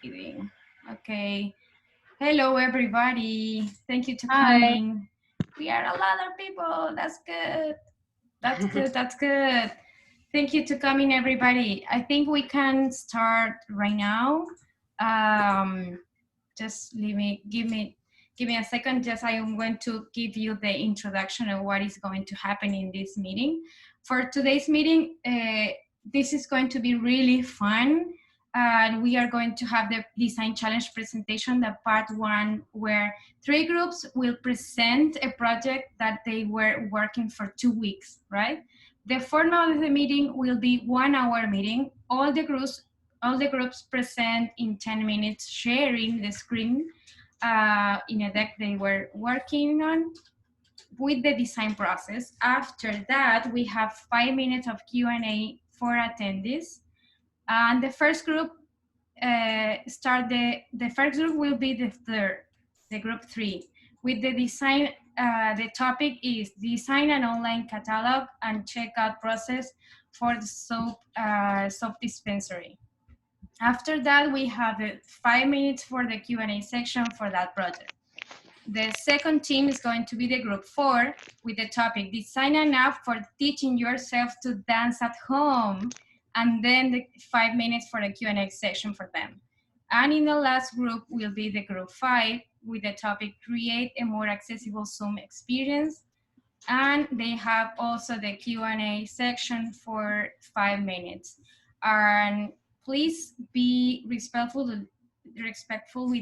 Eating. Okay. Hello, everybody. Thank you to Hi. coming. We are a lot of people. That's good. That's good. That's good. Thank you to coming, everybody. I think we can start right now. Just give me a second. Just I am going to give you the introduction of what is going to happen in this meeting. For today's meeting, this is going to be really fun. And we are going to have the design challenge presentation, the part one, where 3 groups will present a project that they were working for 2 weeks, right? The format of the meeting will be 1 hour meeting. All the groups present in 10 minutes, sharing the screen in a deck they were working on with the design process. After that, we have 5 minutes of Q&A for attendees. And the first group the first group will be the group 3. With the design, the topic is design an online catalog and checkout process for the soap dispensary. After that, we have 5 minutes for the Q&A section for that project. The second team is going to be the group 4 with the topic design an app for teaching yourself to dance at home, and then the 5 minutes for the Q&A section for them. And in the last group will be the group 5 with the topic create a more accessible Zoom experience, and they have also the Q&A section for 5 minutes. And please be respectful with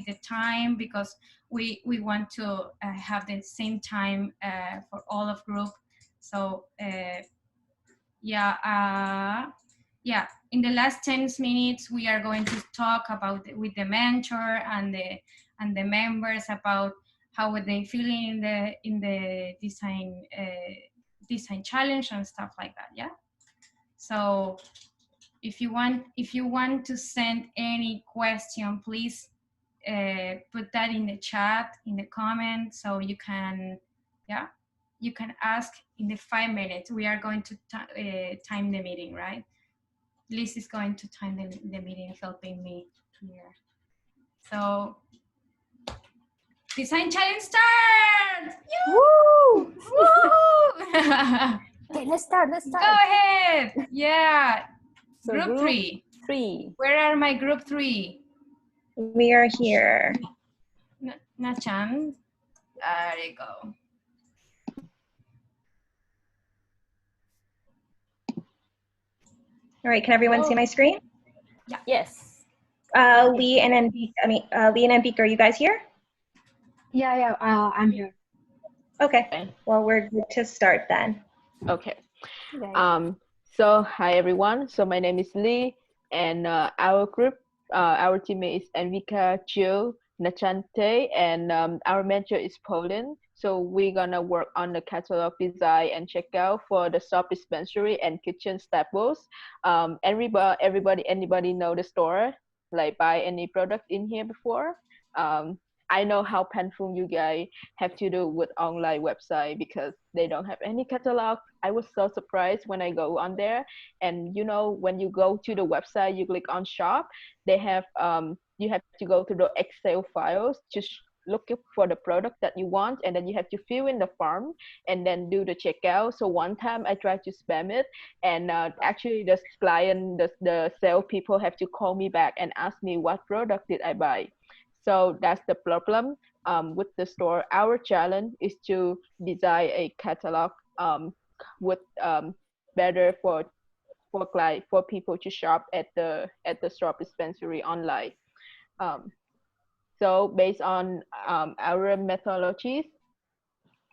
the time, because we want to have the same time for all of group. So yeah, in the last 10 minutes we are going to talk about with the mentor and the members about how are they feeling in the design challenge and stuff like that. Yeah, so if you want to send any question, please put that in the chat, in the comment, so you can ask in the 5 minutes. We are going to time the meeting, right? Liz is going to time the meeting, helping me here. So design challenge start! Woo! Woo! Okay, let's start. Go ahead. Yeah. So group 3. 3. Where are my group 3? We are here. Nachan. There you go. All right, can everyone see my screen? Yeah. Yes. Lee and Enrique, are you guys here? Yeah, I'm here. Okay. Well, we're good to start then. Okay. So hi everyone. So my name is Lee, and our group, our teammate is Envika, Jill, Nachante, and our mentor is Poland. So we're gonna work on the catalog design and checkout for the soap dispensary and kitchen staples. Anybody know the store? Like buy any product in here before? I know how painful you guys have to do with online website because they don't have any catalog. I was so surprised when I go on there, and you know, when you go to the website, you click on shop, they have you have to go to the Excel files to look up for the product that you want, and then you have to fill in the form and then do the checkout. So one time I tried to spam it, and actually the client, the sales people have to call me back and ask me what product did I buy. So that's the problem with the store. Our challenge is to design a catalog with better for people to shop at the Soap Dispensary online. So based on our methodologies,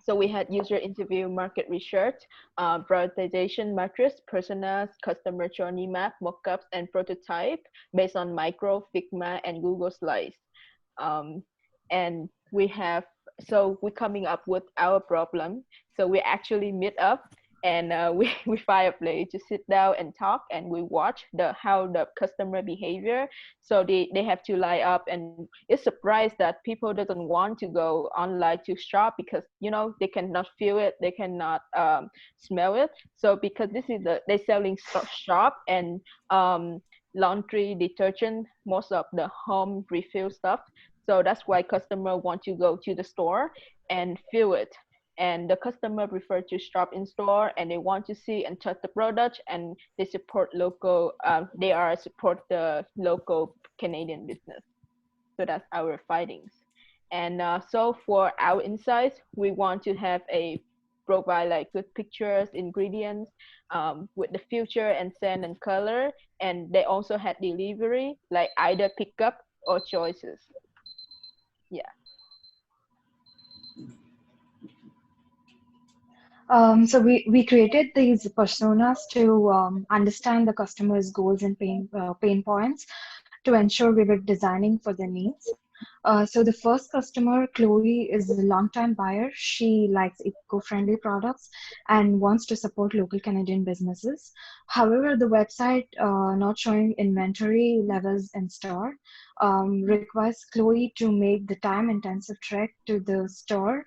so we had user interview, market research, prioritization matrix, personas, customer journey map, mockups, and prototype based on Micro, Figma, and Google Slides. And we're coming up with our problem. So we actually meet up, and we find a place to sit down and talk, and we watch how the customer behavior. So they have to line up, and it's surprised that people doesn't want to go online to shop because, you know, they cannot feel it, they cannot smell it. So because this is they selling shop, and laundry detergent, most of the home refill stuff. So that's why customer want to go to the store and fill it. And the customer prefer to shop in store, and they want to see and touch the product, and they support local. They are support the local Canadian business. So that's our findings. And so for our insights, we want to have a provide like good pictures, ingredients with the future and scent and color. And they also had delivery, like either pickup or choices. Yeah. So we created these personas to understand the customer's goals and pain points to ensure we were designing for their needs. So the first customer, Chloe, is a long-time buyer. She likes eco-friendly products and wants to support local Canadian businesses. However, the website not showing inventory levels in store requires Chloe to make the time-intensive trek to the store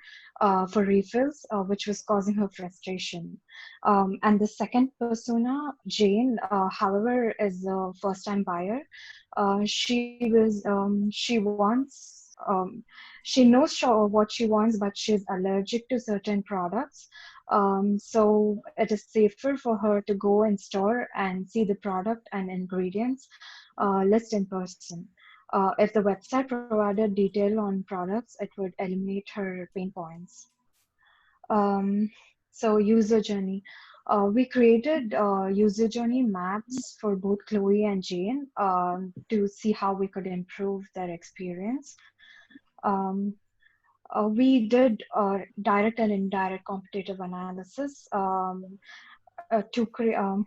for refills, which was causing her frustration. And the second persona, Jane, however, is a first-time buyer. She wants she knows what she wants, but she's allergic to certain products. So it is safer for her to go in store and see the product and ingredients list in person. If the website provided detail on products, it would eliminate her pain points. Um, so user journey. We created user journey maps for both Chloe and Jane to see how we could improve their experience. Um, we did direct and indirect competitive analysis to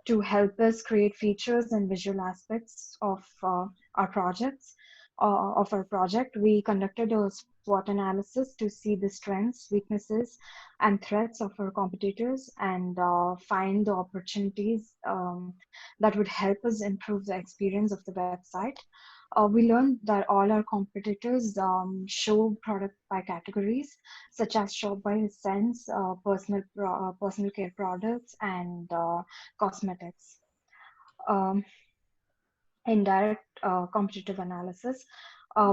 to help us create features and visual aspects of our projects. Of our project, we conducted a SWOT analysis to see the strengths, weaknesses, and threats of our competitors, and find the opportunities that would help us improve the experience of the website. We learned that all our competitors show product by categories, such as shop by scents, personal care products, and cosmetics. Um, Indirect competitive analysis.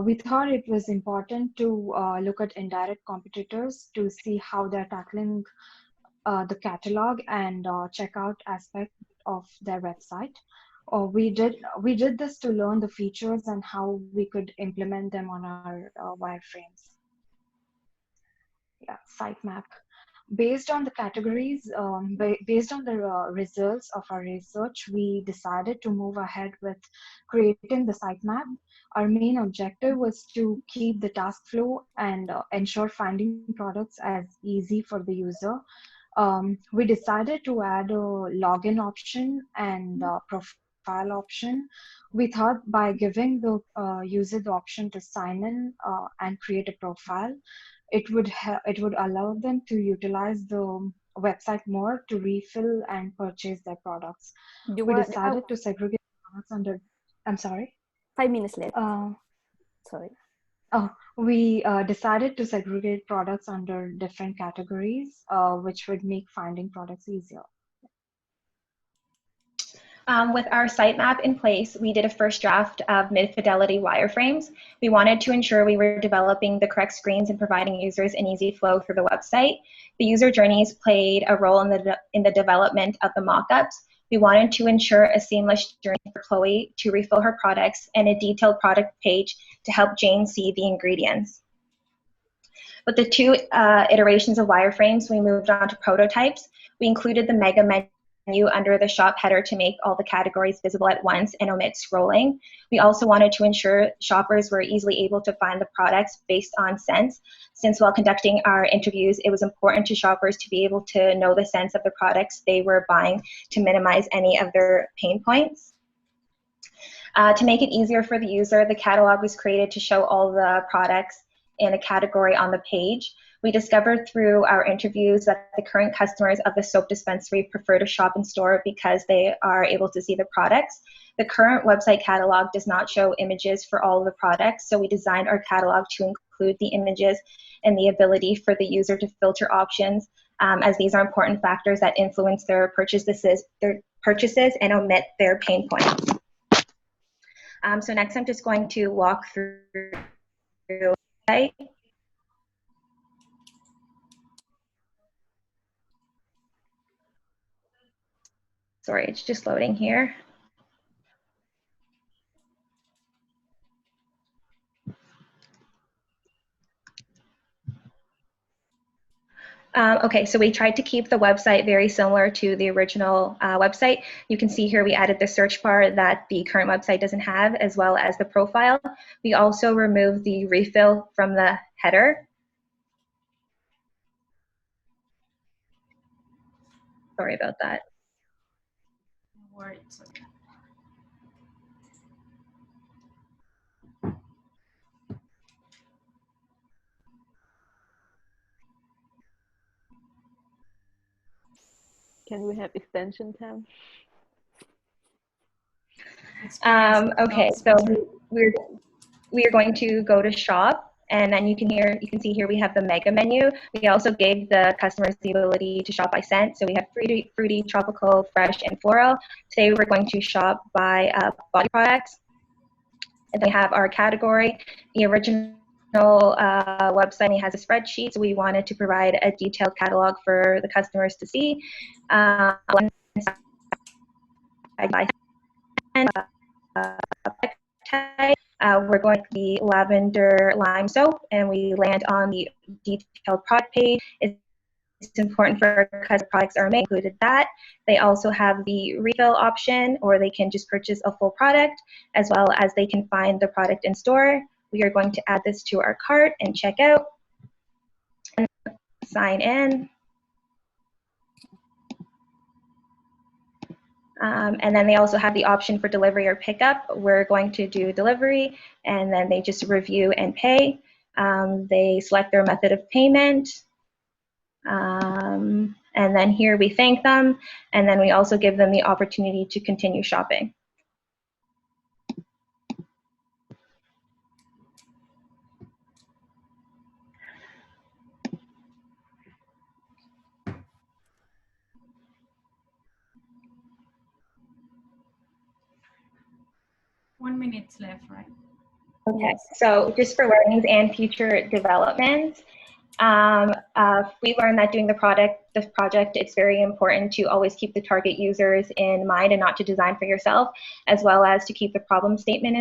We thought it was important to look at indirect competitors to see how they're tackling the catalog and checkout aspect of their website. We did this to learn the features and how we could implement them on our wireframes. Yeah, sitemap. Based on the categories, based on the results of our research, we decided to move ahead with creating the sitemap. Our main objective was to keep the task flow and ensure finding products as easy for the user. We decided to add a login option and profile option. We thought by giving the user the option to sign in and create a profile, it would allow them to utilize the website more to refill and purchase their products. We decided to segregate products under. I'm sorry. 5 minutes left. Sorry. We decided to segregate products under different categories, which would make finding products easier. With our sitemap in place, we did a first draft of mid-fidelity wireframes. We wanted to ensure we were developing the correct screens and providing users an easy flow through the website. The user journeys played a role in the development of the mockups. We wanted to ensure a seamless journey for Chloe to refill her products and a detailed product page to help Jane see the ingredients. With the two iterations of wireframes, we moved on to prototypes. We included the mega menu under the shop header to make all the categories visible at once and omit scrolling. We also wanted to ensure shoppers were easily able to find the products based on scents, since while conducting our interviews, it was important to shoppers to be able to know the scents of the products they were buying to minimize any of their pain points. To make it easier for the user, the catalog was created to show all the products in a category on the page. We discovered through our interviews that the current customers of the Soap Dispensary prefer to shop in store because they are able to see the products. The current website catalog does not show images for all of the products, so we designed our catalog to include the images and the ability for the user to filter options, as these are important factors that influence their purchases and omit their pain points. So next I'm just going to walk through the site. Sorry, it's just loading here. Okay, so we tried to keep the website very similar to the original website. You can see here we added the search bar that the current website doesn't have, as well as the profile. We also removed the refill from the header. Sorry about that. Words. Can we have extension time? Okay, so we're going to go to shop, and then you can see here we have the mega menu. We also gave the customers the ability to shop by scent. So we have fruity, tropical, fresh, and floral. Today we're going to shop by body products. And then we have our category. The original website has a spreadsheet, so we wanted to provide a detailed catalog for the customers to see. We're going to the lavender lime soap, and we land on the detailed product page. It's important for because products are made, included that. They also have the refill option, or they can just purchase a full product, as well as they can find the product in store. We are going to add this to our cart and check out and sign in. And then they also have the option for delivery or pickup. We're going to do delivery, and then they just review and pay. They select their method of payment. And then here we thank them, and then we also give them the opportunity to continue shopping. One minute left, right? Okay, so just for learnings and future development, we learned that doing this project, it's very important to always keep the target users in mind and not to design for yourself, as well as to keep the problem statement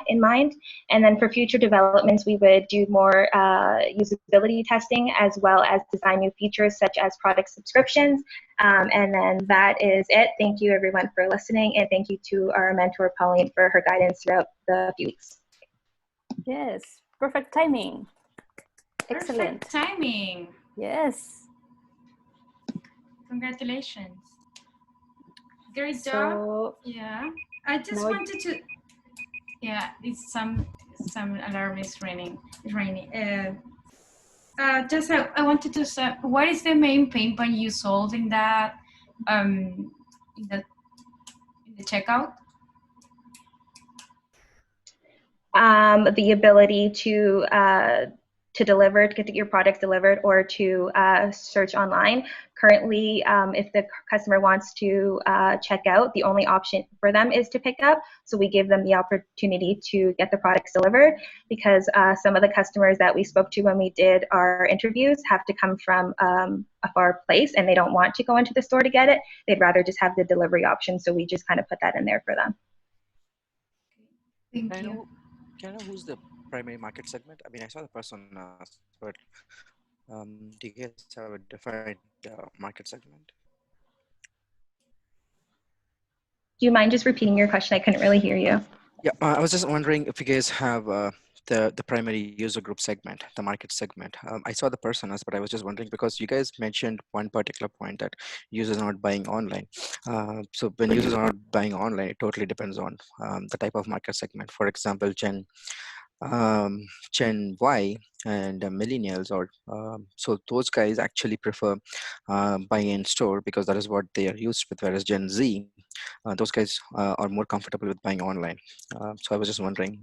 in mind. And then for future developments, we would do more usability testing, as well as design new features such as product subscriptions. And then that is it. Thank you everyone for listening, and thank you to our mentor Pauline for her guidance throughout the few weeks. Yes, perfect timing. Excellent. Perfect timing. Yes. Congratulations. Great job. So, yeah. I just wanted to. Yeah, it's some alarm is raining. It's raining. I wanted to say, what is the main pain point you solved in that in the checkout? The ability to deliver, to get your products delivered, or to search online. Currently, if the customer wants to check out, the only option for them is to pick up. So we give them the opportunity to get the products delivered, because some of the customers that we spoke to when we did our interviews have to come from a far place, and they don't want to go into the store to get it. They'd rather just have the delivery option. So we just kind of put that in there for them. Thank you. Can I know who's the primary market segment? I mean, I saw the personas, but do you guys have a defined market segment? Do you mind just repeating your question? I couldn't really hear you. Yeah, I was just wondering if you guys have the primary user group segment, the market segment. I saw the personas, but I was just wondering because you guys mentioned one particular point that users are not buying online. So when users are not buying online, it totally depends on the type of market segment. For example, Gen Y and millennials, or so those guys actually prefer buying in store because that is what they are used with, whereas Gen Z, those guys are more comfortable with buying online. So I was just wondering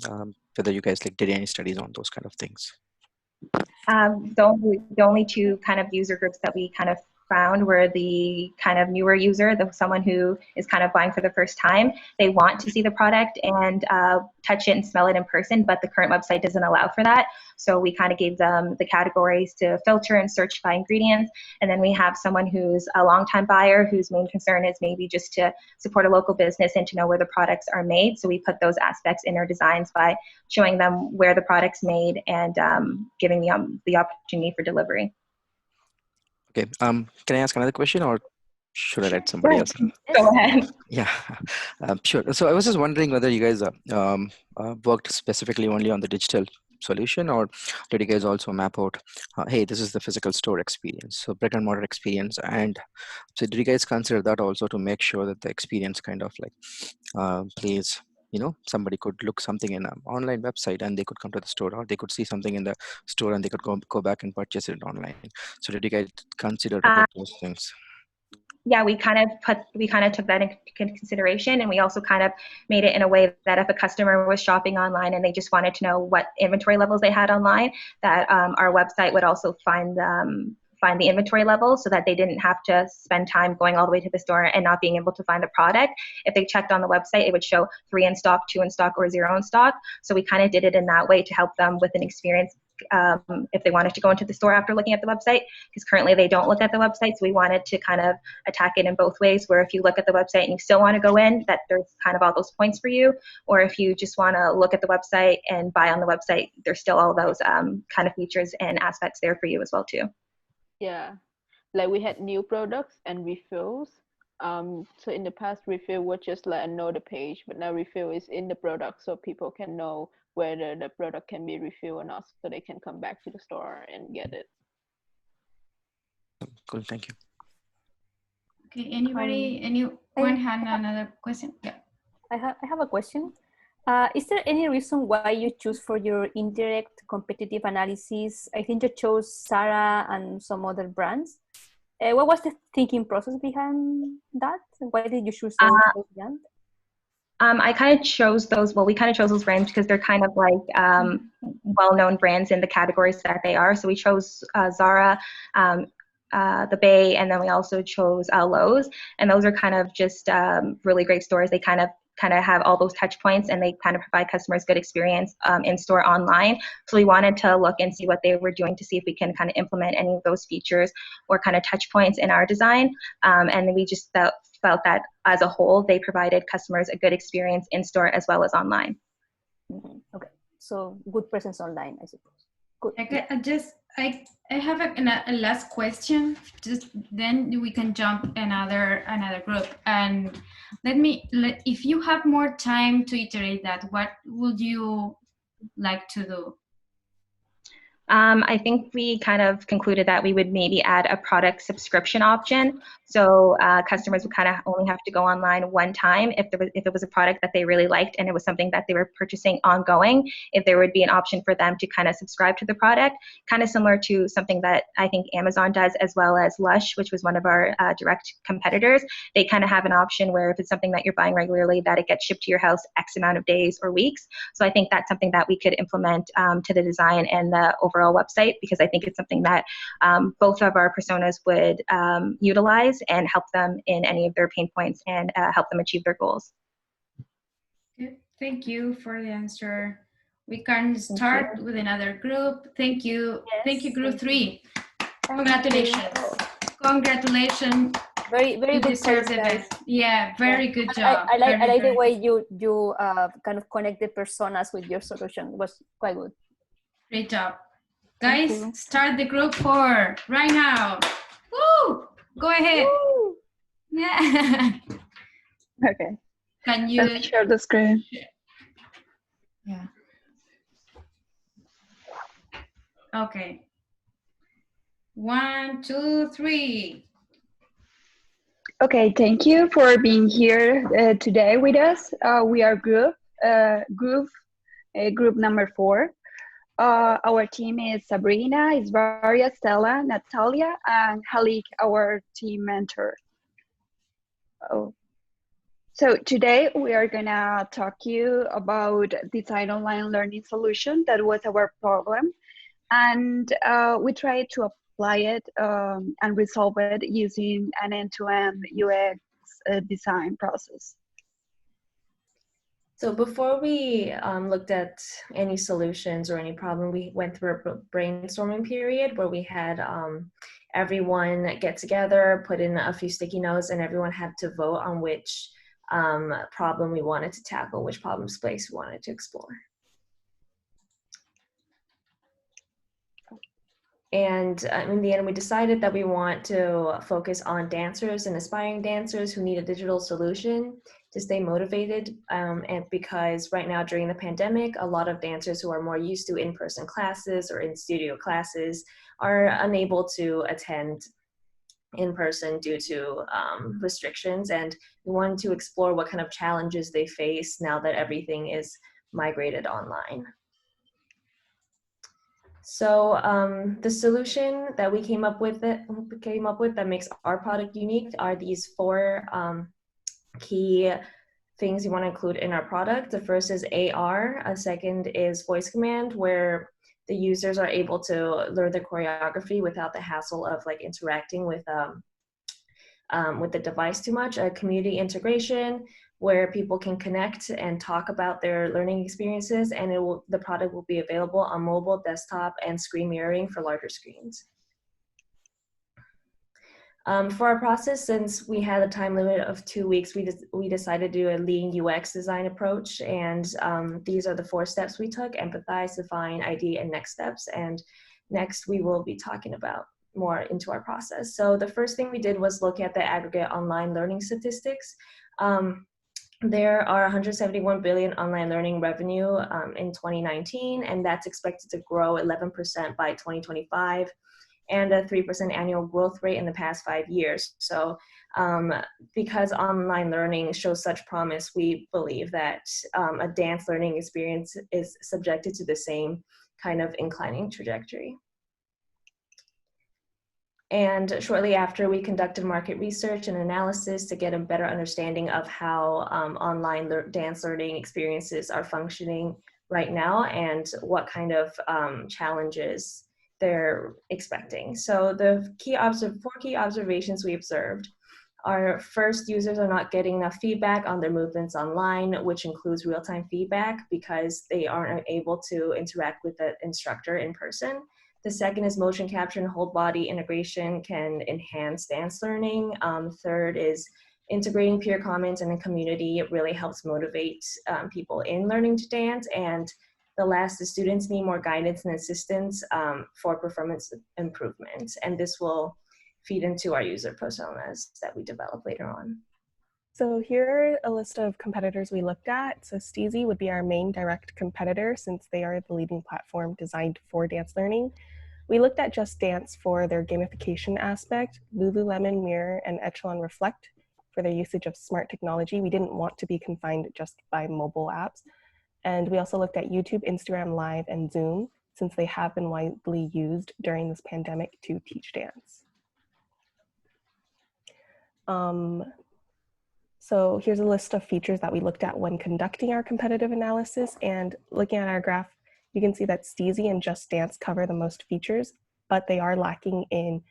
whether you guys did any studies on those kind of things. The only two kind of user groups that we kind of found were the kind of newer user, someone who is kind of buying for the first time. They want to see the product and touch it and smell it in person, but the current website doesn't allow for that. So we kind of gave them the categories to filter and search by ingredients. And then we have someone who's a longtime buyer whose main concern is maybe just to support a local business and to know where the products are made. So we put those aspects in our designs by showing them where the product's made and giving them the opportunity for delivery. Okay. Can I ask another question, or should I let somebody else? Go ahead. Yeah, sure. So I was just wondering whether you guys worked specifically only on the digital solution, or did you guys also map out, hey, this is the physical store experience, so brick and mortar experience, and so did you guys consider that also to make sure that the experience kind of like plays, you know, somebody could look something in an online website and they could come to the store, or they could see something in the store and they could go back and purchase it online. So did you guys consider about those things? Yeah, we kind of took that into consideration, and we also kind of made it in a way that if a customer was shopping online and they just wanted to know what inventory levels they had online, that our website would also find the inventory levels, so that they didn't have to spend time going all the way to the store and not being able to find the product. If they checked on the website, it would show 3 in stock, 2 in stock, or 0 in stock. So we kind of did it in that way to help them with an experience if they wanted to go into the store after looking at the website, because currently they don't look at the website. So we wanted to kind of attack it in both ways, where if you look at the website and you still want to go in, that there's kind of all those points for you, or if you just want to look at the website and buy on the website, there's still all those kind of features and aspects there for you as well too. Yeah, like we had new products and refills. So in the past, refill was just like another page, but now refill is in the product, so people can know whether the product can be refilled or not, so they can come back to the store and get it. Cool, thank you. Okay, anyone had another question? Yeah. I have a question. Is there any reason why you choose for your indirect competitive analysis? I think you chose Zara and some other brands. What was the thinking process behind that? Why did you choose those brands? I kind of chose those, we kind of chose those brands because they're kind of like well-known brands in the categories that they are. So we chose Zara, the Bay, and then we also chose Lowe's. And those are kind of just really great stores. They kind of have all those touch points, and they kind of provide customers good experience in store, online. So we wanted to look and see what they were doing to see if we can kind of implement any of those features or kind of touch points in our design. And we just felt that as a whole, they provided customers a good experience in store as well as online. Mm-hmm. Okay, so good presence online, I suppose. Good. Okay, I have a last question. Just then we can jump another group. And if you have more time to iterate that, what would you like to do? I think we kind of concluded that we would maybe add a product subscription option. So customers would kind of only have to go online one time if it was a product that they really liked and it was something that they were purchasing ongoing. If there would be an option for them to kind of subscribe to the product, kind of similar to something that I think Amazon does, as well as Lush, which was one of our direct competitors. They kind of have an option where if it's something that you're buying regularly, that it gets shipped to your house X amount of days or weeks. So I think that's something that we could implement to the design and the overall website, because I think it's something that both of our personas would utilize and help them in any of their pain points and help them achieve their goals. Good. Thank you for the answer. We can start with another group. Thank you. Yes. Thank you, group 3. Congratulations. Congratulations. Very you good deserve the best. Yeah, very good job. I like the way you kind of connect the personas with your solution. It was quite good. Great job. Guys, start the group 4 right now. Woo! Go ahead. Woo! Yeah. Okay. Can you Let me share the screen? Yeah. Okay. 1, 2, 3. Okay, thank you for being here today with us. We are group number 4. Our team is Sabrina, Isvaria, Stella, Natalia, and Halik, our team mentor. So today we are gonna talk to you about design online learning solution. That was our problem. And we tried to apply it and resolve it using an end-to-end UX design process. So before we looked at any solutions or any problem, we went through a brainstorming period where we had everyone get together, put in a few sticky notes, and everyone had to vote on which problem we wanted to tackle, which problem space we wanted to explore. And in the end, we decided that we want to focus on dancers and aspiring dancers who need a digital solution to stay motivated. And because right now during the pandemic, a lot of dancers who are more used to in-person classes or in-studio classes are unable to attend in person due to restrictions. And we wanted to explore what kind of challenges they face now that everything is migrated online. So the solution that we came up with that makes our product unique are these 4 key things you want to include in our product. The first is AR, a second is voice command, where the users are able to learn the choreography without the hassle of like interacting with the device too much. A community integration, where people can connect and talk about their learning experiences, and the product will be available on mobile, desktop, and screen mirroring for larger screens. For our process, since we had a time limit of 2 weeks, we decided to do a lean UX design approach, and these are the 4 steps we took: empathize, define, ID, and next steps. And next we will be talking about more into our process. So the first thing we did was look at the aggregate online learning statistics. There are 171 billion online learning revenue in 2019, and that's expected to grow 11% by 2025, and a 3% annual growth rate in the past 5 years. So because online learning shows such promise, we believe that a dance learning experience is subjected to the same kind of inclining trajectory. And shortly after, we conducted market research and analysis to get a better understanding of how online dance learning experiences are functioning right now and what kind of challenges they're expecting. So the 4 key observations we observed are: first, users are not getting enough feedback on their movements online, which includes real-time feedback because they aren't able to interact with the instructor in person. The second is motion capture and whole body integration can enhance dance learning. Third is integrating peer comments in a community. It really helps motivate people in learning to dance. And the last is students need more guidance and assistance for performance improvement. And this will feed into our user personas that we develop later on. So here are a list of competitors we looked at. So Steezy would be our main direct competitor since they are the leading platform designed for dance learning. We looked at Just Dance for their gamification aspect, Lululemon Mirror, and Echelon Reflect for their usage of smart technology. We didn't want to be confined just by mobile apps. And we also looked at YouTube, Instagram Live, and Zoom since they have been widely used during this pandemic to teach dance. So here's a list of features that we looked at when conducting our competitive analysis, and looking at our graph, you can see that Steezy and Just Dance cover the most features, but they are lacking in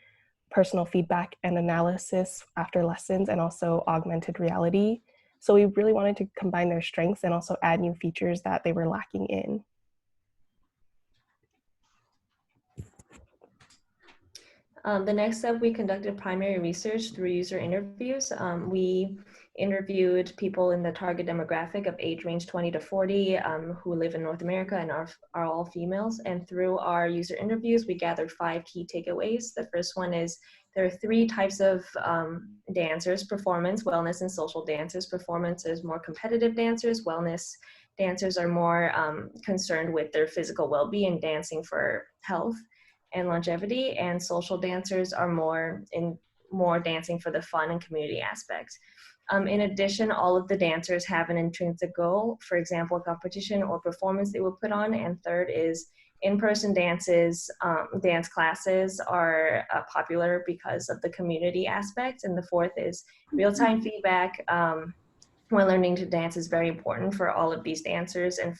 personal feedback and analysis after lessons and also augmented reality. So we really wanted to combine their strengths and also add new features that they were lacking in. The next step, we conducted primary research through user interviews. We interviewed people in the target demographic of age range 20 to 40 who live in North America and are all females. And through our user interviews, we gathered 5 key takeaways. The first one is there are 3 types of dancers: performance, wellness, and social dancers. Performance is more competitive dancers. Wellness dancers are more concerned with their physical well-being, dancing for health and longevity, and social dancers are more dancing for the fun and community aspect. In addition, all of the dancers have an intrinsic goal, for example, a competition or performance they will put on. And third is in-person dance classes are popular because of the community aspect. And the fourth is real-time feedback when learning to dance is very important for all of these dancers, and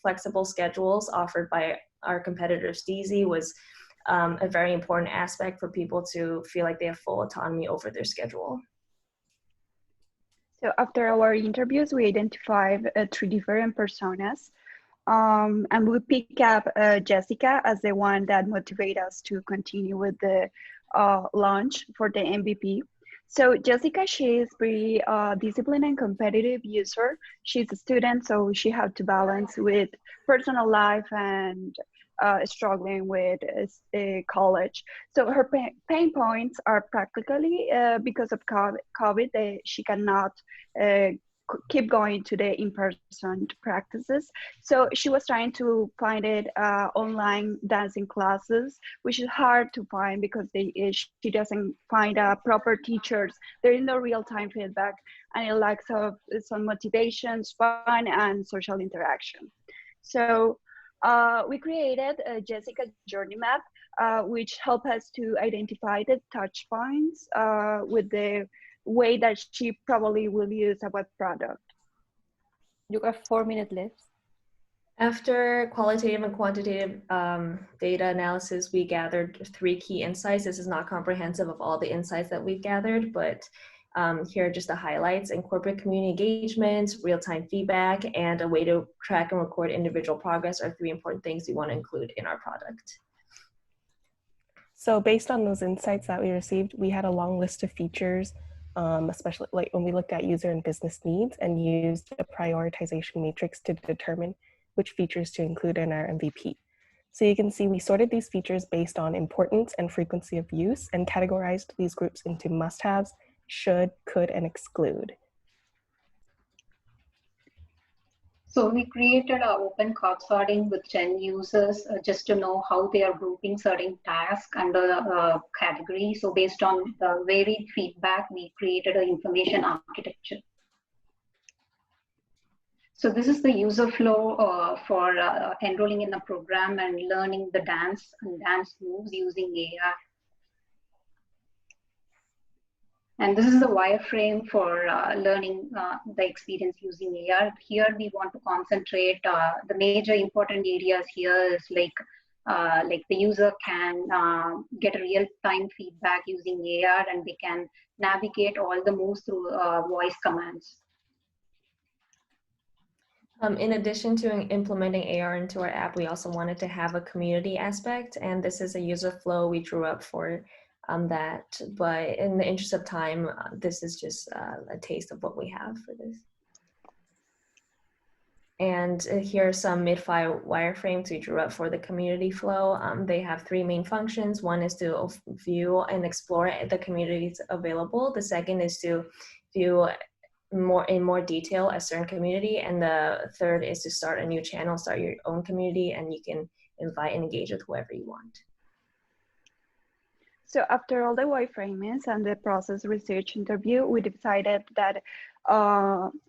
flexible schedules offered by our competitor Steezy was a very important aspect for people to feel like they have full autonomy over their schedule. So after our interviews, we identified 3 different personas. And we pick up Jessica as the one that motivated us to continue with the launch for the MVP. So Jessica, she is pretty disciplined and competitive user. She's a student, so she had to balance with personal life and struggling with college. So her pain points are practically because of COVID, she cannot keep going to the in-person practices. So she was trying to find it online dancing classes, which is hard to find because she doesn't find proper teachers. There is no real-time feedback, and it lacks of some motivation, fun, and social interaction. So we created a Jessica journey map, which helped us to identify the touch points with the way that she probably will use a web product. You got 4 minutes left. After qualitative and quantitative data analysis, we gathered 3 key insights. This is not comprehensive of all the insights that we've gathered, but here are just the highlights. Incorporate community engagement, real-time feedback, and a way to track and record individual progress are 3 important things we want to include in our product. So based on those insights that we received, we had a long list of features, especially like when we looked at user and business needs and used a prioritization matrix to determine which features to include in our MVP. So you can see we sorted these features based on importance and frequency of use and categorized these groups into must-haves, should, could, and exclude. So we created an open cart sorting with 10 users just to know how they are grouping certain tasks under a category. So based on the varied feedback, we created an information architecture. So this is the user flow for enrolling in a program and learning the dance moves using AR. And this is the wireframe for learning the experience using AR. Here we want to concentrate the major important areas here is like the user can get a real-time feedback using AR, and they can navigate all the moves through voice commands. In addition to implementing AR into our app, we also wanted to have a community aspect, and this is a user flow we drew up for that, but in the interest of time, this is just a taste of what we have for this. And here are some mid-file wireframes we drew up for the community flow. They have 3 main functions. One is to view and explore the communities available. The second is to view in more detail a certain community. And the third is to start a new channel, start your own community, and you can invite and engage with whoever you want. So after all the wireframings and the process research interview, we decided that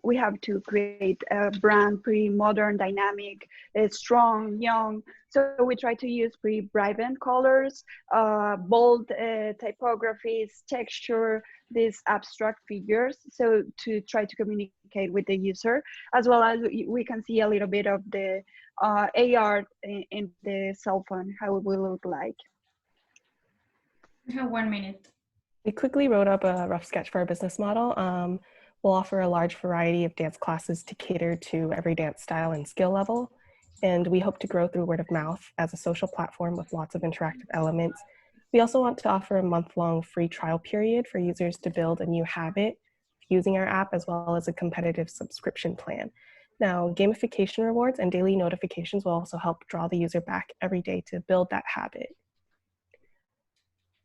we have to create a brand pretty modern, dynamic, strong, young. So we try to use pretty vibrant colors, bold typographies, texture, these abstract figures. So to try to communicate with the user, as well as we can see a little bit of the AR in the cell phone, how it will look like. We have 1 minute. We quickly wrote up a rough sketch for our business model. We'll offer a large variety of dance classes to cater to every dance style and skill level. And we hope to grow through word of mouth as a social platform with lots of interactive elements. We also want to offer a month-long free trial period for users to build a new habit using our app, as well as a competitive subscription plan. Now, gamification rewards and daily notifications will also help draw the user back every day to build that habit.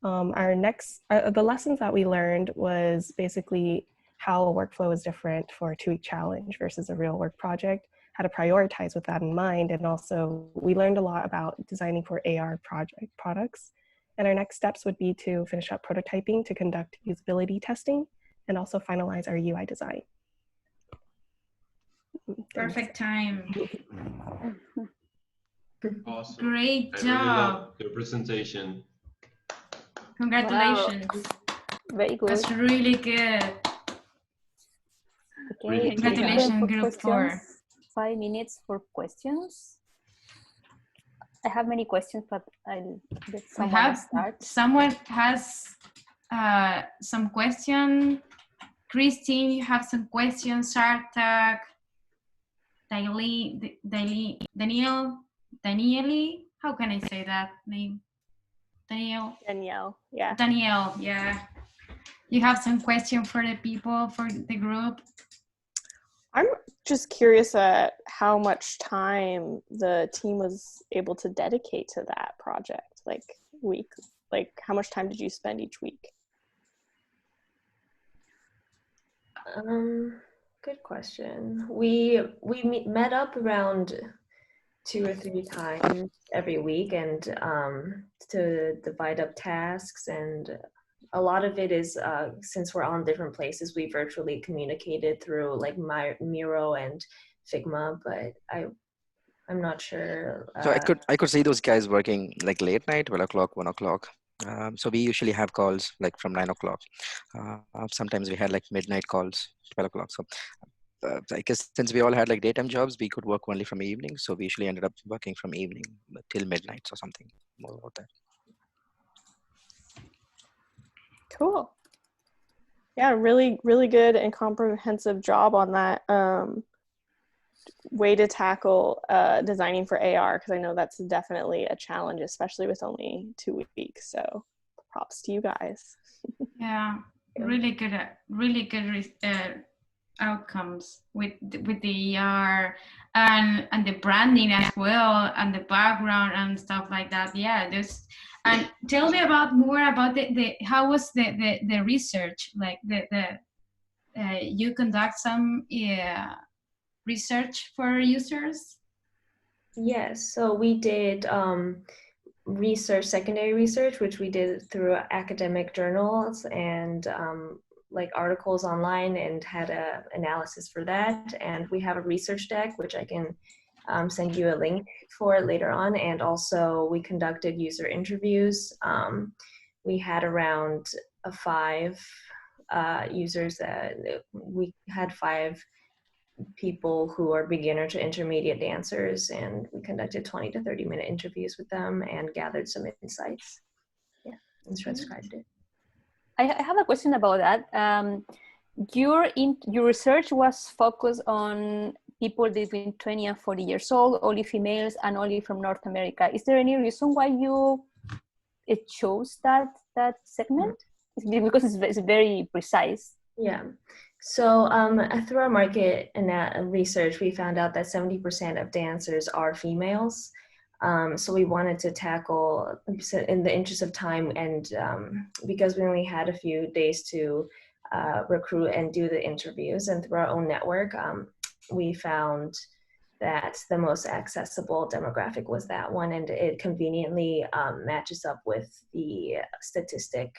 The lessons that we learned was basically how a workflow is different for a 2-week challenge versus a real work project, how to prioritize with that in mind, and also we learned a lot about designing for AR products. And our next steps would be to finish up prototyping to conduct usability testing and also finalize our UI design. Perfect time. Awesome. Great I job. really love your presentation. Congratulations. Wow. Very good. That's really good. Okay, Really Congratulations, for group 4. questions. 5 minutes for questions. I have many questions, but I'll let We someone have start. someone has some question. Christine, you have some questions. Sartak, Danieli. How can I say that name? Danielle, yeah. Danielle, yeah. You have some question for the people, for the group? I'm just curious how much time the team was able to dedicate to that project, like how much time did you spend each week? Good question. We met up around 2 or 3 times every week, and to divide up tasks, and a lot of it is since we're on different places, we virtually communicated through like Miro and Figma, but I'm not sure. So I could see those guys working like late night, 12 o'clock, 1 o'clock. So we usually have calls like from 9 o'clock. Sometimes we had like midnight calls, 12 o'clock. So I guess since we all had like daytime jobs, we could work only from evening. So we usually ended up working from evening till midnight or something more about that. Cool. Yeah, really, really good and comprehensive job on that way to tackle designing for AR, because I know that's definitely a challenge, especially with only 2 weeks. So props to you guys. Yeah, really good outcomes with the ER and the branding as well, and the background and stuff like that. Yeah, and tell me more about the how was the research, like you conduct some research for users? Yes, so we did secondary research, which we did through academic journals and like articles online, and had a analysis for that. And we have a research deck, which I can send you a link for later on. And also we conducted user interviews. We had around 5 users that we had 5 people who are beginner to intermediate dancers, and we conducted 20 to 30-minute interviews with them and gathered some insights. Yeah, and transcribed it. I have a question about that. Your research was focused on people between 20 and 40 years old, only females, and only from North America. Is there any reason why you chose that segment? Because it's very precise. Yeah. So through our market research, we found out that 70% of dancers are females. So we wanted to tackle, in the interest of time, and because we only had a few days to recruit and do the interviews, and through our own network, we found that the most accessible demographic was that one, and it conveniently matches up with the statistic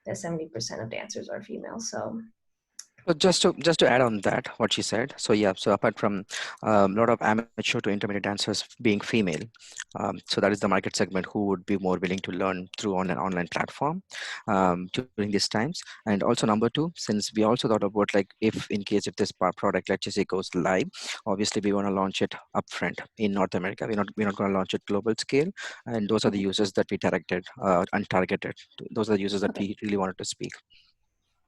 that 70% of dancers are female. So just to add on that, what she said. So yeah, so apart from a lot of amateur to intermediate dancers being female, so that is the market segment who would be more willing to learn through on an online platform during these times. And also number 2, since we also thought about like if this product, let's just say, goes live, obviously we want to launch it upfront in North America. We're not going to launch it global scale, and those are the users that we targeted and targeted. Those are the users that we really wanted to speak.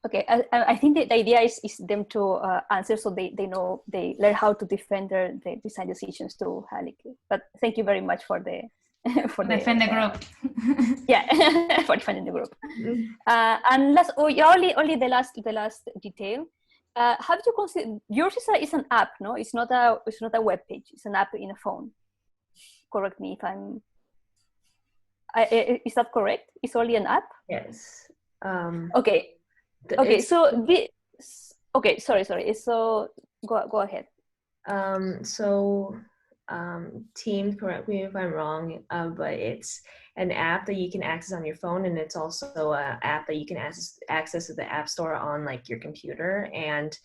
Okay, I think the idea is them to answer, so they know, they learn how to defend their design decisions to Haliki. But thank you very much for defend the group. Yeah, for defending the group. And only the last detail. Have you considered, yours is an app, no? It's not a web page. It's an app in a phone. Correct me if I'm. Is that correct? It's only an app. yes. Okay. Okay, so sorry. So go ahead. Team, correct me if I'm wrong, but it's an app that you can access on your phone, and it's also an app that you can access to the App Store on like your computer. And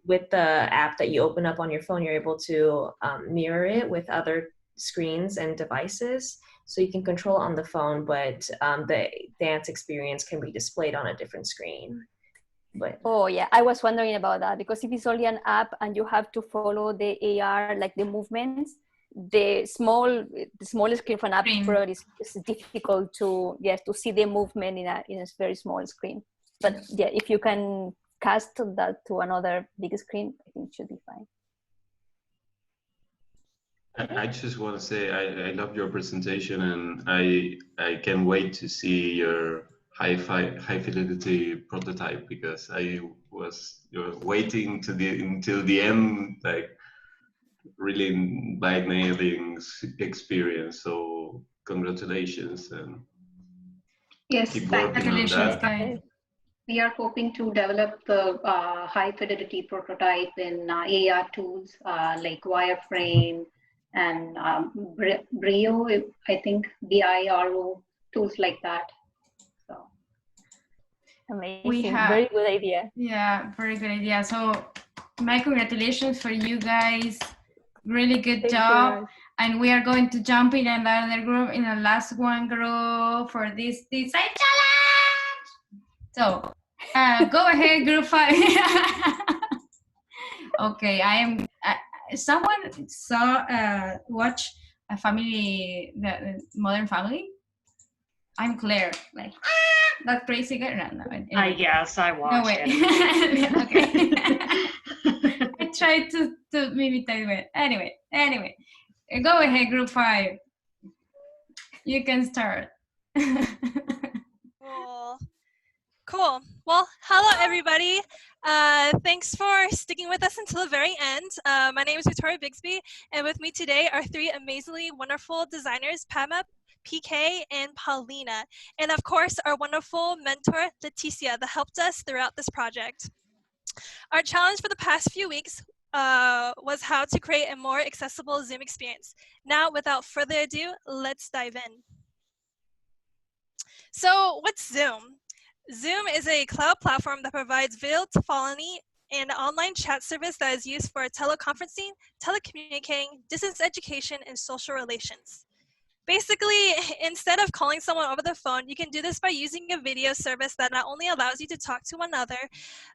with the app that you open up on your phone, you're able to mirror it with other screens and devices. So you can control on the phone, but the dance experience can be displayed on a different screen. But oh yeah, I was wondering about that, because if it's only an app and you have to follow the AR, like the movements, the small screen for an app probably is difficult to see the movement in a very small screen. But yeah, if you can cast that to another big screen, I think it should be fine. I just want to say I love your presentation, and I can't wait to see your high fidelity prototype, because I was waiting until the end, like really by nailing experience. So congratulations, and Yes, keep thank working on that. Guys. We are hoping to develop the high fidelity prototype in AR tools like wireframe and Brio, I think, BIRO, tools like that. So amazing, very good idea. Yeah, very good idea. So my congratulations for you guys. Really good job. And we are going to jump in another group, in the last one group for this design challenge. So go ahead, group 5. Okay, someone watch a family, the Modern Family? I'm Claire, like that crazy girl. No, anyway. Yes, I watched it. Okay. I tried to maybe tell you it. Anyway, go ahead, group 5. You can start. Cool. Well, hello everybody. Thanks for sticking with us until the very end. My name is Victoria Bigsby, and with me today are 3 amazingly wonderful designers, Padma, PK, and Paulina. And of course, our wonderful mentor, Leticia, that helped us throughout this project. Our challenge for the past few weeks was how to create a more accessible Zoom experience. Now, without further ado, let's dive in. So, what's Zoom? Zoom is a cloud platform that provides video telephony and online chat service that is used for teleconferencing, telecommunicating, distance education, and social relations. Basically, instead of calling someone over the phone, you can do this by using a video service that not only allows you to talk to one another,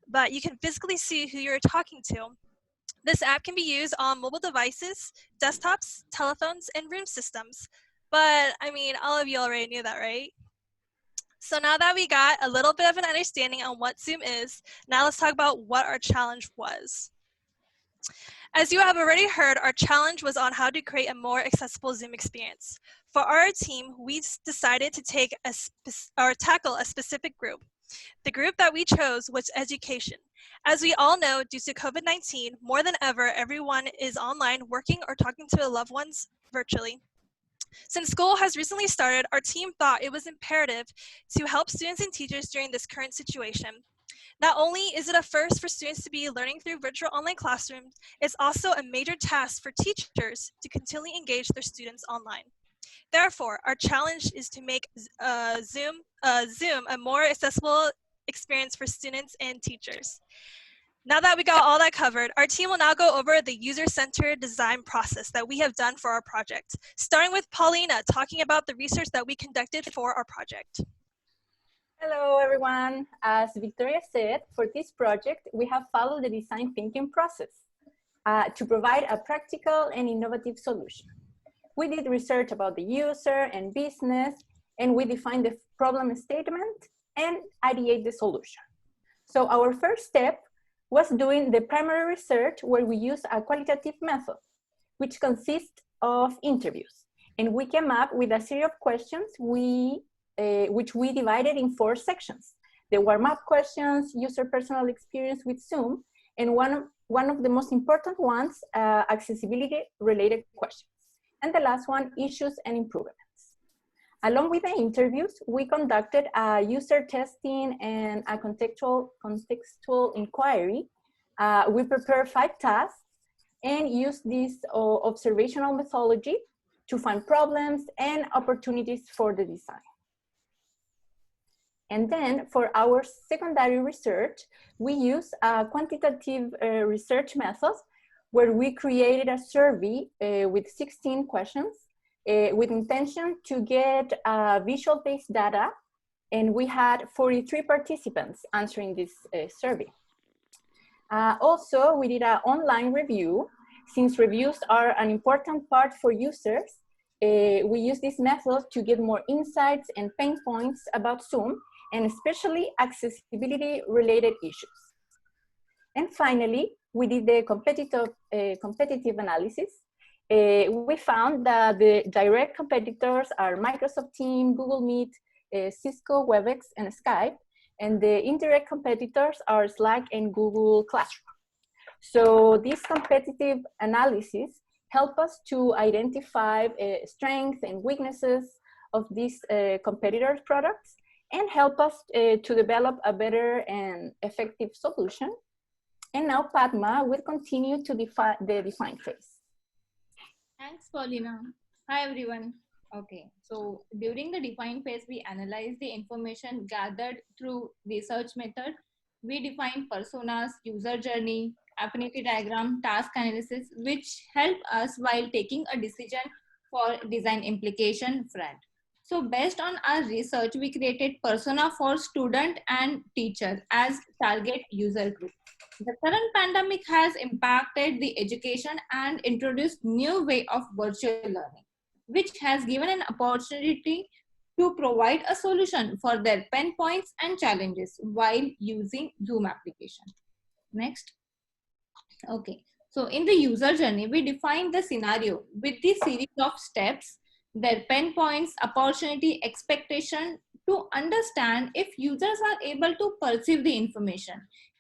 but you can physically see who you're talking to. This app can be used on mobile devices, desktops, telephones, and room systems. But, I mean, all of you already knew that, right? So now that we got a little bit of an understanding on what Zoom is, now let's talk about what our challenge was. As you have already heard, our challenge was on how to create a more accessible Zoom experience. For our team, we decided to tackle a specific group. The group that we chose was education. As we all know, due to COVID-19, more than ever, everyone is online working or talking to their loved ones virtually. Since school has recently started, our team thought it was imperative to help students and teachers during this current situation. Not only is it a first for students to be learning through virtual online classrooms, it's also a major task for teachers to continually engage their students online. Therefore, our challenge is to make Zoom a more accessible experience for students and teachers. Now that we got all that covered, our team will now go over the user-centered design process that we have done for our project, starting with Paulina talking about the research that we conducted for our project. Hello, everyone. As Victoria said, for this project, we have followed the design thinking process to provide a practical and innovative solution. We did research about the user and business, and we defined the problem statement and ideate the solution. So our first step was doing the primary research, where we use a qualitative method, which consists of interviews. And we came up with a series of questions which we divided in 4 sections: the warm-up questions, user personal experience with Zoom, and one of the most important ones, accessibility-related questions. And the last one, issues and improvements. Along with the interviews, we conducted a user testing and a contextual inquiry. We prepared 5 tasks and used this observational methodology to find problems and opportunities for the design. And then for our secondary research, we use a quantitative research method, where we created a survey with 16 questions with intention to get visual-based data, and we had 43 participants answering this survey. Also, we did an online review Since reviews are an important part for users, we use this method to get more insights and pain points about Zoom, and especially accessibility related issues. And finally, we did the competitive analysis. We found that the direct competitors are Microsoft Teams, Google Meet, Cisco, WebEx, and Skype. And the indirect competitors are Slack and Google Classroom. So this competitive analysis help us to identify strengths and weaknesses of these competitors' products and help us to develop a better and effective solution. And now Padma will continue to the define phase. Thanks, Paulina. Hi, everyone. Okay, so during the define phase, we analyze the information gathered through research method. We define personas, user journey, affinity diagram, task analysis, which help us while taking a decision for design implication front. So based on our research, we created persona for student and teacher as target user group. The current pandemic has impacted the education and introduced new way of virtual learning, which has given an opportunity to provide a solution for their pain points and challenges while using Zoom application. Next. Okay, so in the user journey, we define the scenario with the series of steps, their pain points, opportunity, expectation to understand if users are able to perceive the information,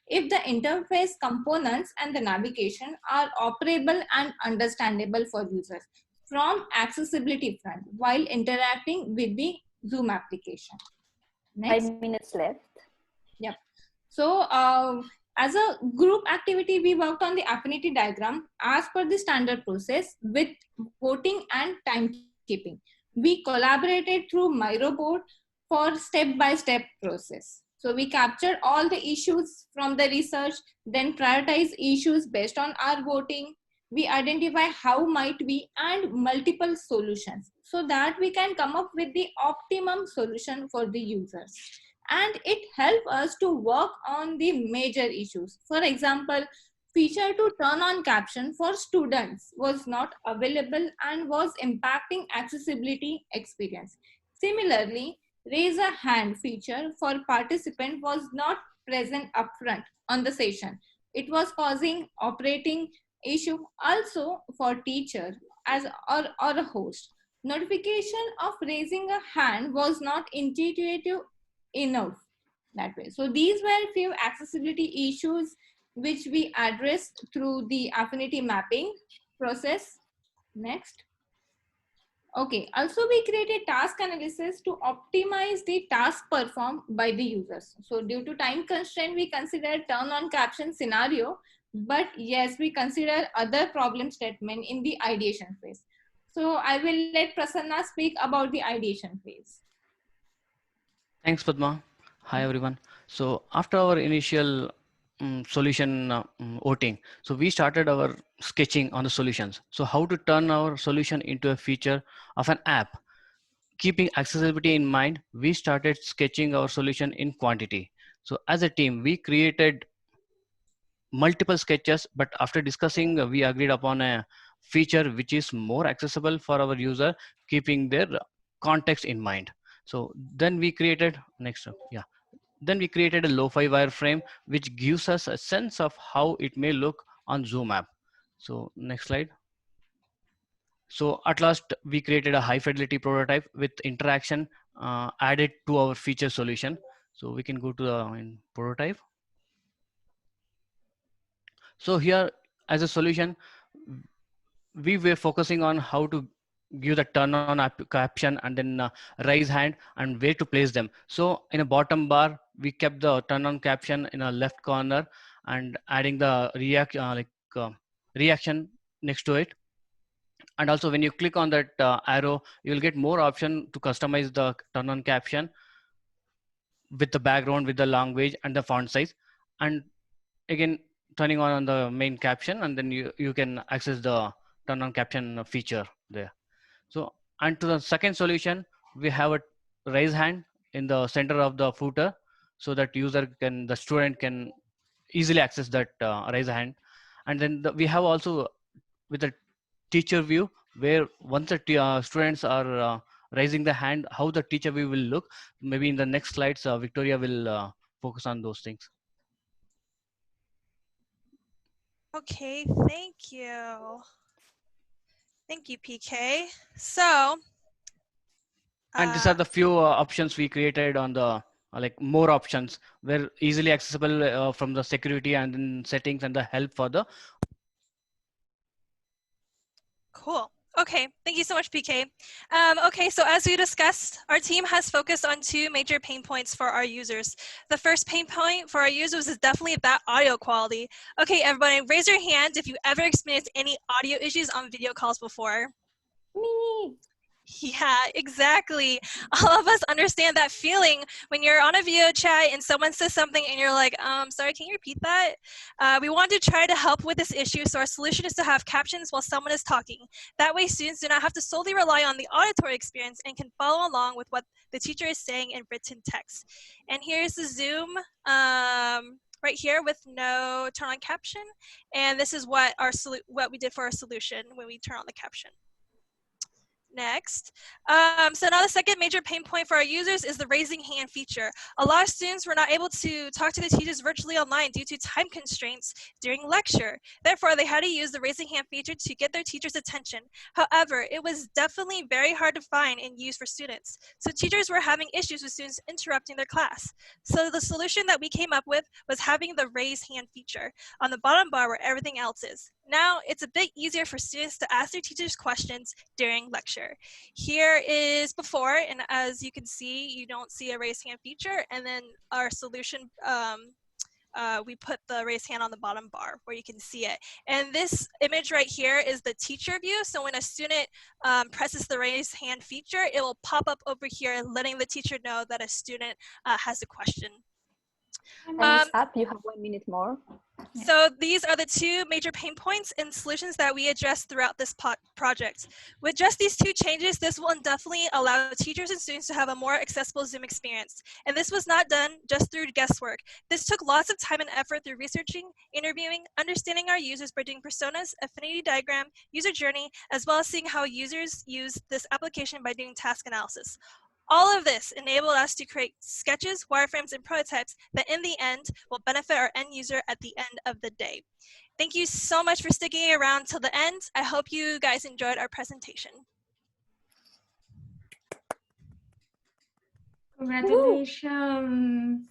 if the interface components and the navigation are operable and understandable for users from accessibility front while interacting with the Zoom application. Next. 5 minutes left. Yep. So as a group activity, we worked on the affinity diagram as per the standard process with voting and timekeeping. We collaborated through Miro board for step-by-step process. So we captured all the issues from the research, then prioritize issues based on our voting. We identify how might we and multiple solutions so that we can come up with the optimum solution for the users. And it helps us to work on the major issues. For example, feature to turn on caption for students was not available and was impacting accessibility experience. Similarly, raise a hand feature for participant was not present upfront on the session. It was causing operating issue also for teacher as or a host. Notification of raising a hand was not intuitive enough that way. So these were few accessibility issues which we addressed through the affinity mapping process. Next. Okay, also we created task analysis to optimize the task performed by the users. So due to time constraint, we consider turn on caption scenario, but yes, we consider other problem statement in the ideation phase. So I will let Prasanna speak about the ideation phase. Thanks, Padma. Hi, everyone. So after our initial solution voting, so we started our sketching on the solutions. So how to turn our solution into a feature of an app. Keeping accessibility in mind, we started sketching our solution in quantity. So as a team, we created multiple sketches, but after discussing, we agreed upon a feature which is more accessible for our user, keeping their context in mind. So then we created then we created a lo-fi wireframe which gives us a sense of how it may look on Zoom app. So next slide. So at last we created a high fidelity prototype with interaction added to our feature solution. So we can go to the prototype. So here as a solution, we were focusing on how to give the turn on caption and then raise hand and where to place them. So in a bottom bar, we kept the turn on caption in a left corner and adding the reaction next to it. And also when you click on that arrow, you will get more option to customize the turn on caption with the background, with the language and the font size. And again, turning on the main caption, and then you can access the turn on caption feature there. So, and to the second solution, we have a raise hand in the center of the footer so that the student can easily access that raise hand. And then we have also with a teacher view, where once the students are raising the hand, how the teacher view will look. Maybe in the next slides, Victoria will focus on those things. Okay, thank you. Thank you, PK. So, And these are the few options we created on the like more options, were easily accessible from the security and then settings and the help for the. cool. Okay, thank you so much, PK. Okay, so as we discussed, our team has focused on two major pain points for our users. The first pain point for our users is definitely that audio quality. Okay, everybody, raise your hand if you ever experienced any audio issues on video calls before. Me. Yeah, exactly. All of us understand that feeling when you're on a video chat and someone says something and you're like, sorry, can you repeat that? We want to try to help with this issue, so our solution is to have captions while someone is talking. That way, students do not have to solely rely on the auditory experience and can follow along with what the teacher is saying in written text. And here's the Zoom right here with no turn on caption. And this is what what we did for our solution when we turn on the caption. Next. So now the second major pain point for our users is the raising hand feature. A lot of students were not able to talk to the teachers virtually online due to time constraints during lecture. Therefore, they had to use the raising hand feature to get their teacher's attention. However, it was definitely very hard to find and use for students. So teachers were having issues with students interrupting their class. So the solution that we came up with was having the raise hand feature on the bottom bar where everything else is. Now, it's a bit easier for students to ask their teachers questions during lecture. Here is before, and as you can see, you don't see a raise hand feature, and then our solution, we put the raise hand on the bottom bar where you can see it. And this image right here is the teacher view. So when a student presses the raise hand feature, it will pop up over here, letting the teacher know that a student has a question. Time's up, you have 1 minute more. So these are the two major pain points and solutions that we addressed throughout this project. With just these two changes, this will definitely allow teachers and students to have a more accessible Zoom experience. And this was not done just through guesswork. This took lots of time and effort through researching, interviewing, understanding our users by doing personas, affinity diagram, user journey, as well as seeing how users use this application by doing task analysis. All of this enabled us to create sketches, wireframes, and prototypes that in the end will benefit our end user at the end of the day. Thank you so much for sticking around till the end. I hope you guys enjoyed our presentation. Congratulations.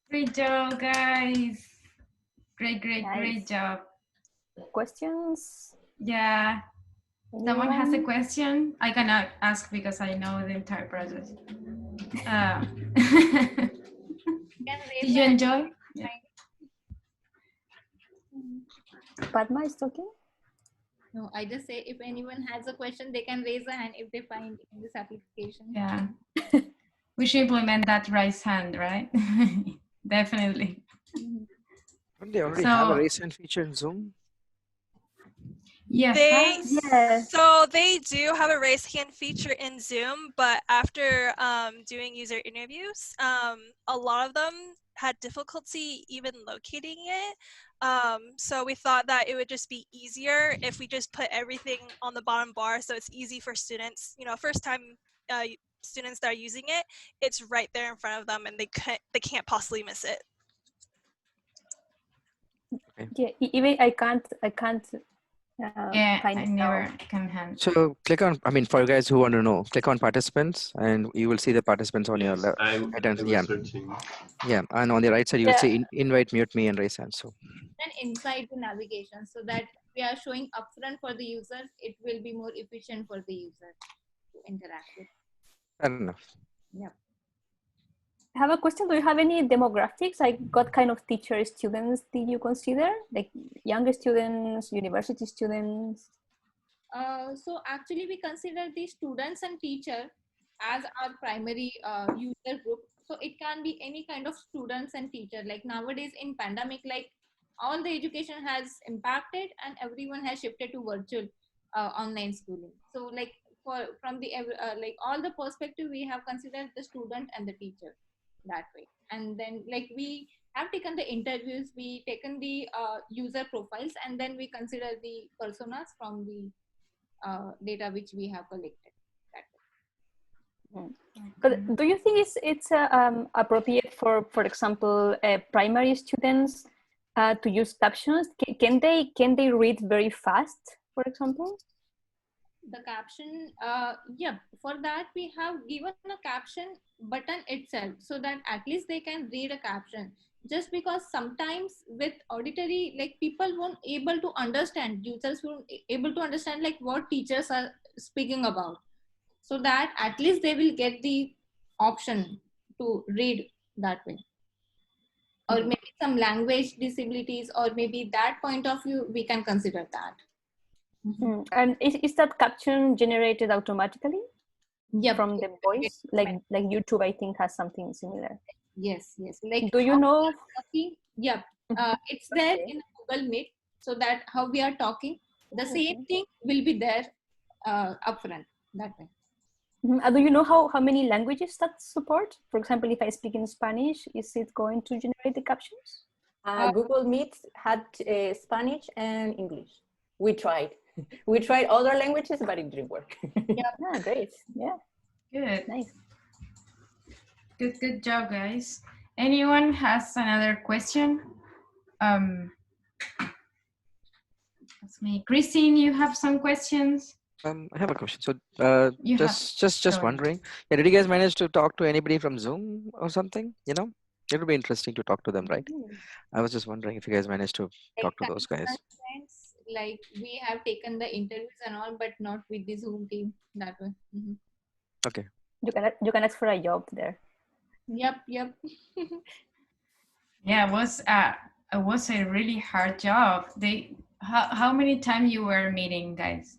Great job, guys. Great job. Questions? Yeah. Someone has a question? I cannot ask because I know the entire process. Did you enjoy? Yeah. Padma is talking? No, I just say if anyone has a question, they can raise a hand if they find in this application. Yeah. We should implement that raise hand, right? Definitely. Don't they already have a raise hand feature in Zoom? Yes. So they do have a raise hand feature in Zoom, but after doing user interviews, a lot of them had difficulty even locating it. So we thought that it would just be easier if we just put everything on the bottom bar, so it's easy for students, you know, first time students that are using it, it's right there in front of them and they can't possibly miss it. Okay. Yeah, even I can't yeah, I never can hand. So click on, I mean, for you guys who want to know, click on participants and you will see the participants on your left. Yeah, and on the right side, you will see invite, mute me, and raise hand. So then inside the navigation, so that we are showing upfront for the user, it will be more efficient for the user to interact with. Fair enough. Yeah. I have a question. Do you have any demographics? Like what kind of teacher students did you consider? Like younger students, university students? So actually we consider the students and teacher as our primary user group. So it can be any kind of students and teacher. Like nowadays in pandemic, like all the education has impacted and everyone has shifted to virtual online schooling. So like from the like all the perspective, we have considered the student and the teacher that way. And then like we have taken the interviews, we taken the user profiles, and then we consider the personas from the data which we have collected. But do you think it's appropriate for example, primary students to use captions? Can they read very fast, for example? The caption, yeah, for that we have given a caption button itself, so that at least they can read a caption. Just because sometimes with auditory, like people won't able to understand, users won't able to understand like what teachers are speaking about, so that at least they will get the option to read that way. Or maybe some language disabilities, or maybe that point of view we can consider that. And is that caption generated automatically? Yeah, from the voice, like YouTube, I think, has something similar. Yes. Like, do you know? Yeah, it's there in Google Meet, so that how we are talking, the same thing will be there upfront that way. Do you know how many languages that support? For example, if I speak in Spanish, is it going to generate the captions? Google Meet had Spanish and English. We tried. We tried other languages, but it didn't work. Yeah, great. Yeah. Good. Nice. Good job, guys. Anyone has another question? That's me. Christine, you have some questions? I have a question. So You just wondering, yeah, did you guys manage to talk to anybody from Zoom or something? You know, it would be interesting to talk to them, right? I was just wondering if you guys managed to talk to those guys. Friends, like we have taken the interviews and all, but not with the Zoom team that way. Okay. You can ask for a job there. Yep. Yeah, it was a really hard job. How many times you were meeting, guys?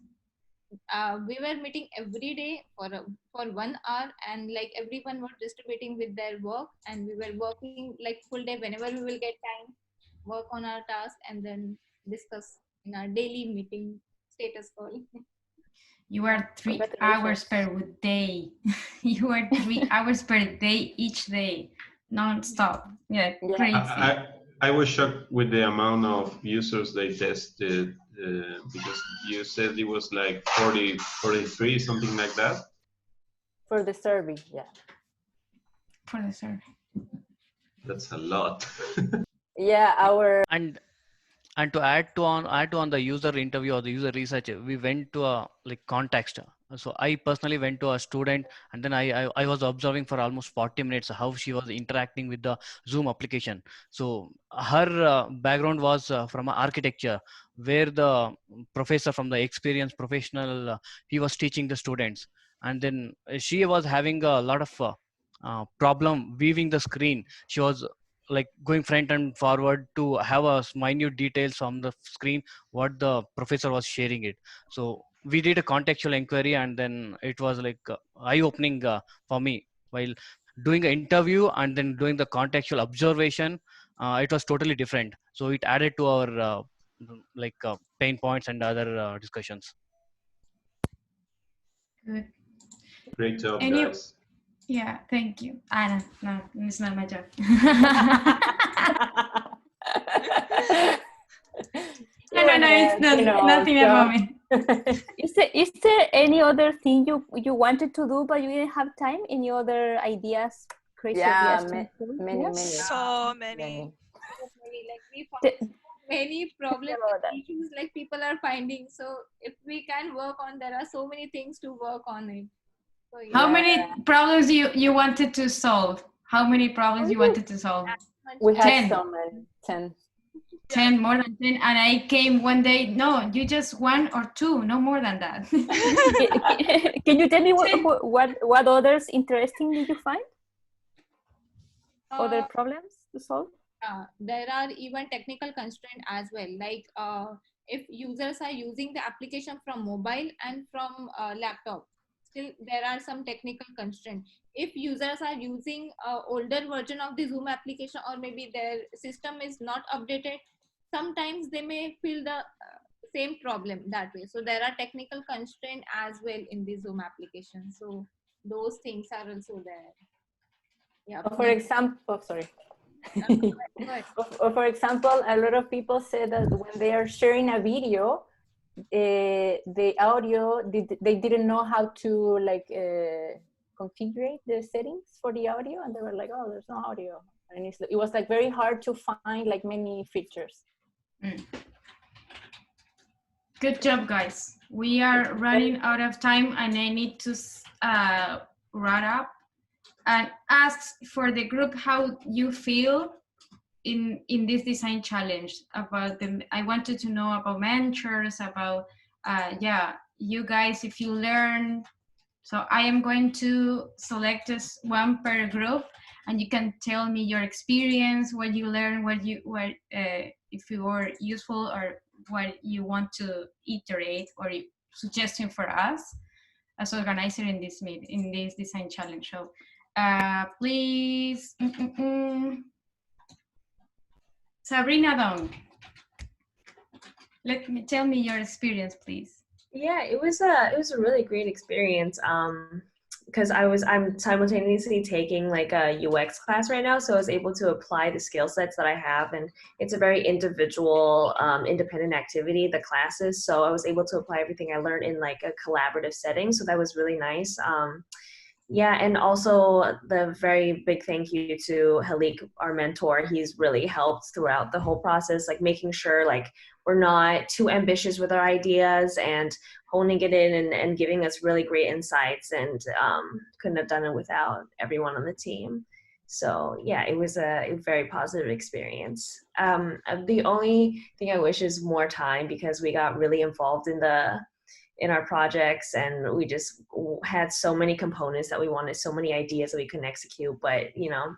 We were meeting every day for 1 hour, and like everyone was distributing with their work, and we were working like full day whenever we will get time, work on our task, and then discuss in our daily meeting status call. You are 3 hours per day. You are 3 hours per day each day, non-stop. Yeah, crazy. I was shocked with the amount of users they tested because you said it was like 40, 43, something like that. For the survey, yeah. For the survey. That's a lot. Yeah, our and to add on the user interview or the user research, we went to a context. So I personally went to a student, and then I was observing for almost 40 minutes how she was interacting with the Zoom application. So her background was from architecture, where the professor from the experienced professional, he was teaching the students, and then she was having a lot of problem viewing the screen. She was like going front and forward to have a minute details on the screen what the professor was sharing it. So we did a contextual inquiry, and then it was like eye-opening for me while doing an interview and then doing the contextual observation. It was totally different, so it added to our pain points and other discussions. Good. Great job, guys. Yeah, thank you. No, it's not my job. No, it's nothing about me. Is there any other thing you wanted to do but you didn't have time? Any other ideas? Crazy ideas? Many. So many. Like we found many problems, issues like people are finding. So if we can work on, there are so many things to work on it. So, yeah. How many problems you wanted to solve? How many problems you wanted to solve? We had 10. so many. 10. 10, more than 10, and I came one day. No, you just 1 or 2, no more than that. Can you tell me what others interesting did you find? Other problems to solve? There are even technical constraints as well. Like if users are using the application from mobile and from laptop, still there are some technical constraints. If users are using older version of the Zoom application, or maybe their system is not updated, sometimes they may feel the same problem that way. So there are technical constraints as well in the Zoom application. So those things are also there. Yeah. For example, sorry. Or for example, a lot of people say that when they are sharing a video, the audio, they didn't know how to like configure the settings for the audio, and they were like, oh, there's no audio. And it was like very hard to find like many features. Good job, guys. We are running out of time and I need to wrap up and ask for the group how you feel in this design challenge. About them, I wanted to know about mentors, about you guys, if you learn. So I am going to select just one per group, and you can tell me your experience, what you learned, if you were useful, or what you want to iterate or suggestion for us as organizer in this design challenge. So please, Sabrina Dong, tell me your experience, please. Yeah, it was a really great experience. Because I'm simultaneously taking like a UX class right now, so I was able to apply the skill sets that I have, and it's a very individual, independent activity, the classes. So I was able to apply everything I learned in like a collaborative setting. So that was really nice. Yeah, and also the very big thank you to Halik, our mentor. He's really helped throughout the whole process, like making sure like we're not too ambitious with our ideas and honing it in and giving us really great insights, and couldn't have done it without everyone on the team. So yeah, it was a very positive experience. The only thing I wish is more time, because we got really involved in our projects, and we just had so many components that we wanted, so many ideas that we couldn't execute. But you know,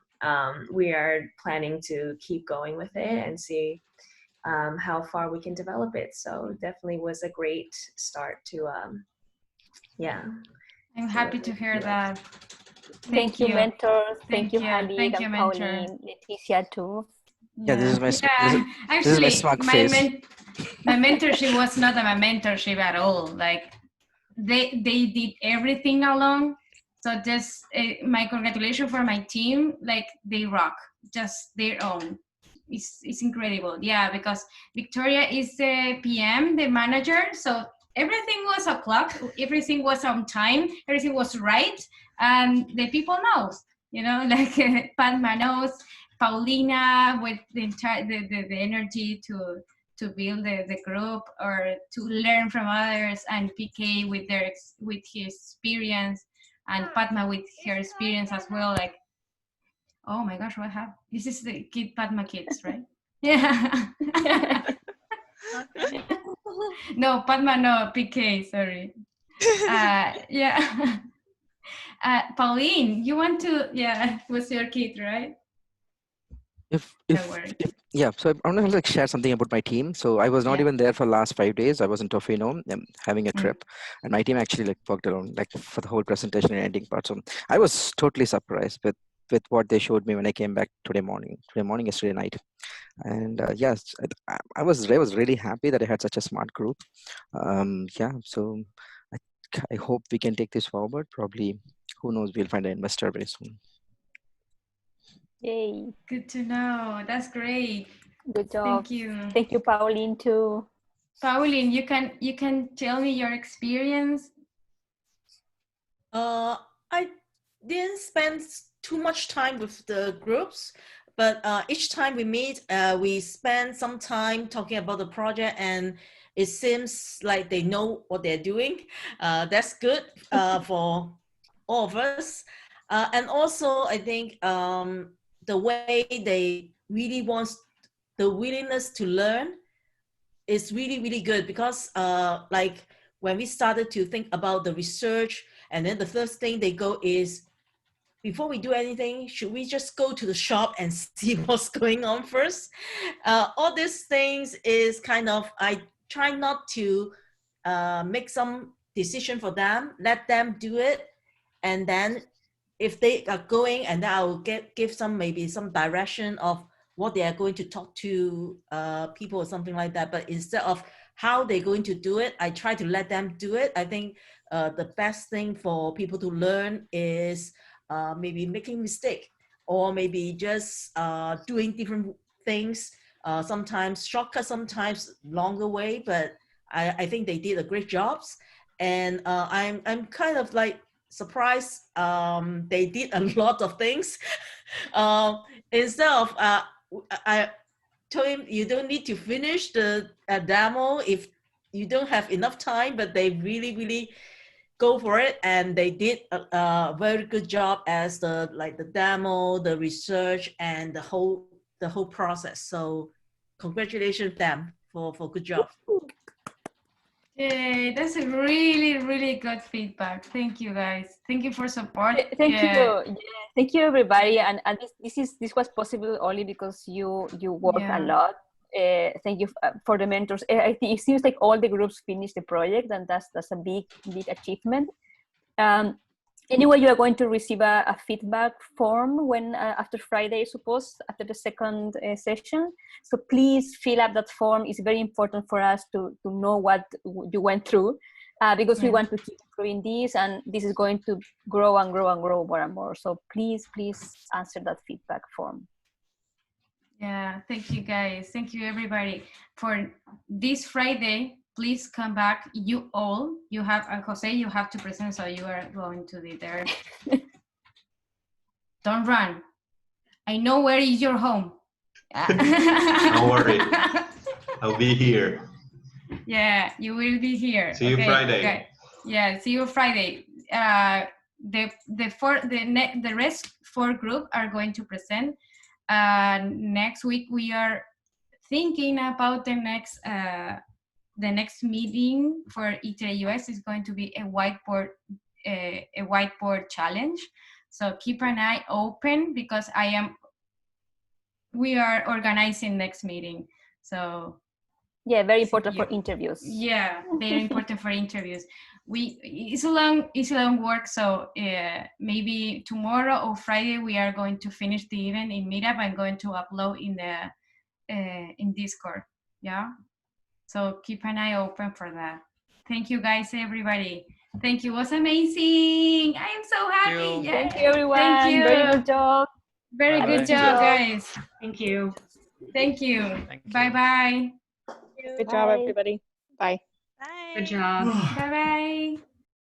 we are planning to keep going with it and see how far we can develop it. So definitely was a great start to yeah. I'm happy to hear that. Thank you, mentors. Thank you, Halik, Thank you, and mentor. Pauline, Leticia too. Yeah, this is my actually, this is my smug face. My mentorship was not my mentorship at all. Like they did everything alone. So just my congratulations for my team. Like they rock, just their own. It's incredible. Yeah, because Victoria is the PM, the manager. So everything was o'clock. Everything was on time. Everything was right, and the people knows. You know, like Padma knows. Paulina with the energy to build the group or to learn from others, and PK with his experience, and Padma with her experience as well. Like, oh my gosh, what happened? This is the kid Padma kids, right? Yeah. No, Padma, no, PK, sorry. Yeah. Pauline, you want to, was your kid, right? Yeah, so I want to like share something about my team. So I was not even there for the last 5 days. I was in Tofino having a trip, and my team actually like worked around like for the whole presentation and ending part. So I was totally surprised with what they showed me when I came back today morning, yesterday night. And yes, I was really happy that I had such a smart group. Yeah, so I hope we can take this forward. Probably, who knows, we'll find an investor very soon. Yay. Good to know. That's great. Good job. Thank you. Thank you, Pauline, too. Pauline, you can tell me your experience. I didn't spend too much time with the groups, but each time we meet, we spend some time talking about the project, and it seems like they know what they're doing. That's good for all of us. And also, I think the way they really want the willingness to learn is really, really good, because like when we started to think about the research, and then the first thing they go is, before we do anything, should we just go to the shop and see what's going on first? All these things is kind of, I try not to make some decision for them, let them do it. And then if they are going, and then I'll give some, maybe some direction of what they are going to talk to people or something like that. But instead of how they're going to do it, I try to let them do it. I think the best thing for people to learn is maybe making mistake. or maybe just doing different things, sometimes shortcut, sometimes longer way, but I think they did a great job. And I'm kind of like surprised they did a lot of things. Instead of I told him you don't need to finish the demo if you don't have enough time, but they really go for it, and they did a very good job as the demo, the research, and the whole process. So congratulations them for good job. Yay, that's a really good feedback. Thank you guys. Thank you for support. Thank you. Yeah, thank you everybody. And this was possible only because you worked a lot. Thank you for the mentors. I think it seems like all the groups finished the project, and that's a big achievement. Anyway, you are going to receive a feedback form when after Friday, I suppose, after the second session. So please fill up that form. It's very important for us to know what you went through, because we want to keep improving this, and this is going to grow and grow and grow more and more. So please answer that feedback form. Yeah, thank you guys. Thank you everybody for this Friday. Please come back. You all, you have, Jose, you have to present, so you are going to be there. Don't run. I know where is your home. Don't worry. I'll be here. Yeah, you will be here. See you Friday. Okay. Yeah, see you Friday. The rest 4 group are going to present. Next week we are thinking about the next meeting for IterateUX is going to be a whiteboard challenge. So keep an eye open, because we are organizing next meeting. So yeah, very important for interviews. Yeah, very important for interviews. It's a long work, so maybe tomorrow or Friday we are going to finish the event in Meetup. I'm going to upload in Discord. Yeah, so keep an eye open for that. Thank you guys, everybody. Thank you. It was amazing. I am so happy. Yeah. Thank you, everyone. Thank you. Very good job. Very good job, guys. Thank you. Thank you. Bye bye. Good job, everybody. Bye. Good job. Bye bye.